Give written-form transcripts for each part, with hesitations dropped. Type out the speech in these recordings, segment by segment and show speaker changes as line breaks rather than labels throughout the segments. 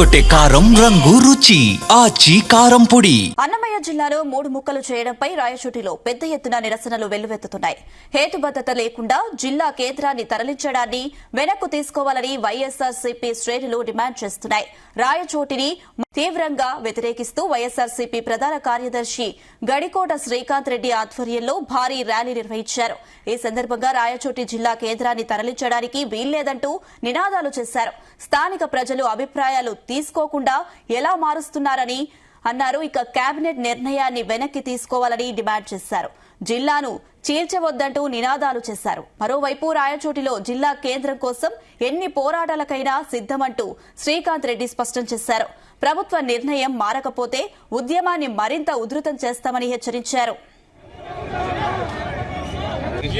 తెరకొట్టే కారం రంగు రుచి ఆచి కారం పొడి.
అన్నమయ్య జిల్లాలో 3 ముక్కలు చేయడంపై రాయచోటిలో పెద్ద ఎత్తున నిరసనలు వెల్లువెత్తుతున్నాయి. హేతుబద్ధత లేకుండా జిల్లా కేంద్రాన్ని తరలించడాన్ని వెనక్కు తీసుకోవాలని వైఎస్ఆర్సీపీ శ్రేణులు డిమాండ్ చేస్తున్నాయి. రాయచోటిని తీవ్రంగా వ్యతిరేకిస్తూ వైఎస్ఆర్సీపీ ప్రధాన కార్యదర్శి గడికోట శ్రీకాంత్ రెడ్డి ఆధ్వర్యంలో భారీ ర్యాలీ నిర్వహించారు. ఈ సందర్భంగా రాయచోటి జిల్లా కేంద్రాన్ని తరలించడానికి వీల్లేదంటూ నినాదాలు చేశారు. స్థానిక ప్రజలు అభిప్రాయాలు తీసుకోకుండా ఎలా మారుస్తున్నారని అన్నారు. ఇక కేబినెట్ నిర్ణయాన్ని వెనక్కి తీసుకోవాలని డిమాండ్ చేశారు. జిల్లాను చీల్చవద్దంటూ నినాదాలు చేశారు. మరోవైపు రాయచోటిలో జిల్లా కేంద్రం కోసం ఎన్ని పోరాటాలకైనా సిద్దమంటూ శ్రీకాంత్ రెడ్డి స్పష్టం చేశారు. ప్రభుత్వ నిర్ణయం మారకపోతే ఉద్యమాన్ని మరింత ఉధృతం చేస్తామని హెచ్చరించారు.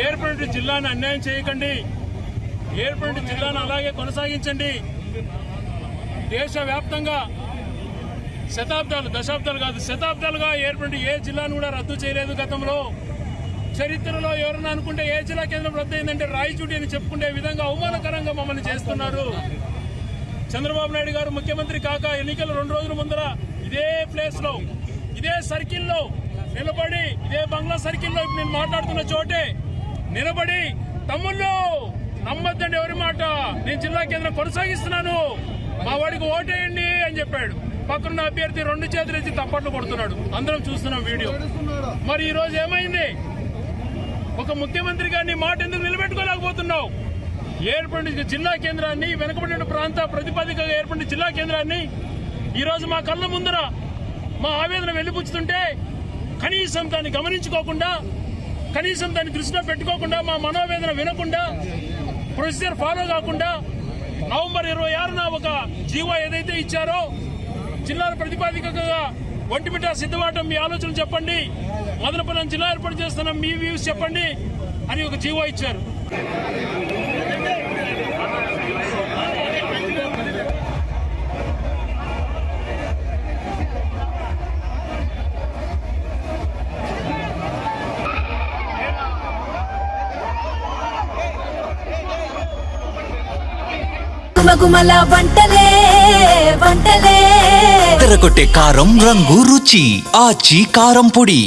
ఏర్పడిన జిల్లాను అన్యాయం చేయకండి, ఏర్పడిన జిల్లాను అలాగే కొనసాగించండి. దేశవ్యాప్తంగా దశాబ్దాలు కాదు శతాబ్దాలుగా ఏర్పడిన ఏ జిల్లాను కూడా రద్దు చేయలేదు. గతంలో చరిత్రలో ఎవరన్నా అనుకుంటే ఏ జిల్లా కేంద్రం రద్దు అయిందంటే రాయచోటి అని చెప్పుకునే విధంగా అవమానకరంగా మమ్మల్ని చేస్తున్నారు. చంద్రబాబు నాయుడు గారు ముఖ్యమంత్రి కాక ఎన్నికల 2 రోజుల ముందర ఇదే ప్లేస్ లో ఇదే సర్కిల్లో నిలబడి ఇదే బంగ్లా సర్కిల్లో ఇప్పుడు నేను మాట్లాడుతున్న చోటే నిలబడి తమ్ముళ్ళు నమ్మద్దండి ఎవరి మాట, నేను జిల్లా కేంద్రం కొనసాగిస్తున్నాను, మా వాడికి ఓటేయండి అని చెప్పాడు. పక్కన అభ్యర్థి 2 చేతులు ఎత్తి తప్పట్లు కొడుతున్నాడు. అందరం చూస్తున్నాం వీడియో. మరి ఈ రోజు ఏమైంది? ఒక ముఖ్యమంత్రి గారిని మాట ఎందుకు నిలబెట్టుకోలేకపోతున్నావు? ఏర్పడిన జిల్లా కేంద్రాన్ని వెనుకబడిన ప్రాంత ప్రతిపాదికగా ఏర్పడిన జిల్లా కేంద్రాన్ని ఈ రోజు మా కళ్ళ ముందర మా ఆవేదన వెలిపుచ్చుతుంటే కనీసం దాన్ని గమనించుకోకుండా, కనీసం దాన్ని దృష్టిలో పెట్టుకోకుండా, మా మనోవేదన వినకుండా, ప్రొసీజర్ ఫాలో కాకుండా నవంబర్ 26న ఒక జీవో ఏదైతే ఇచ్చారో జిల్లాల ప్రతిపాదికగా ఒంటిమిట సిద్ధవాటం మీ ఆలోచనలు చెప్పండి, మదనపల్లి జిల్లా ఏర్పాటు చేస్తున్నాం మీ వ్యూస్ చెప్పండి అని ఒక జీవో ఇచ్చారు.
గుమగుమల వంటలే వంటలే
తెరకొట్టే కారం రంగు రుచి ఆచి కారం పొడి.